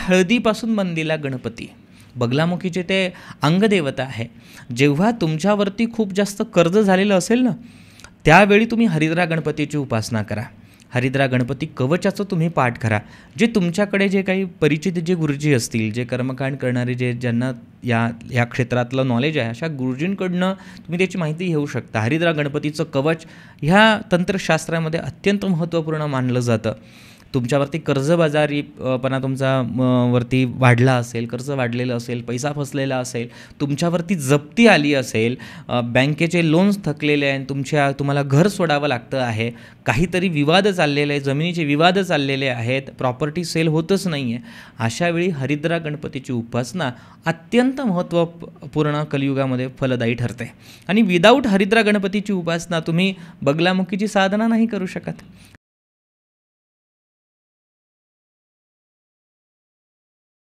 हळदीपासून बनलेला गणपती, बगलामुखीचे ते अंगदेवता आहे. जेव्हा तुमच्यावरती खूप जास्त कर्ज झालेलं असेल ना, त्यावेळी तुम्ही हरिद्रा गणपतीची उपासना करा. हरिद्रा गणपती कवचाचं तुम्ही पाठ करा. जे तुमच्याकडे जे काही परिचित जे गुरुजी असतील, जे कर्मकांड करणारे, ज्यांना या क्षेत्रातलं नॉलेज आहे, अशा गुरुजींकडनं तुम्ही त्याची माहिती घेऊ शकता. हरिद्रा गणपतीचं कवच ह्या तंत्रशास्त्रामध्ये अत्यंत महत्त्वपूर्ण मानलं जातं. तुमच्यावरती कर्जबाजारीपणा तुमचा वरती वाढला असेल, कर्ज वाढलेलं असेल, पैसा फसलेला असेल, तुमच्यावरती जप्ती आली असेल, बँकेचे लोन्स थकलेले आहे, तुम्हाला घर सोडावं लागतं आहे, काहीतरी विवाद चाललेले आहे, जमिनीचे विवाद चाललेले आहेत, प्रॉपर्टी सेल होतच नाही आहे, अशावेळी हरिद्रा गणपतीची उपासना अत्यंत महत्त्वपूर्ण कलियुगामध्ये फलदायी ठरते. आणि विदाऊट हरिद्रा गणपतीची उपासना तुम्ही बगलामुखीची साधना नाही करू शकत.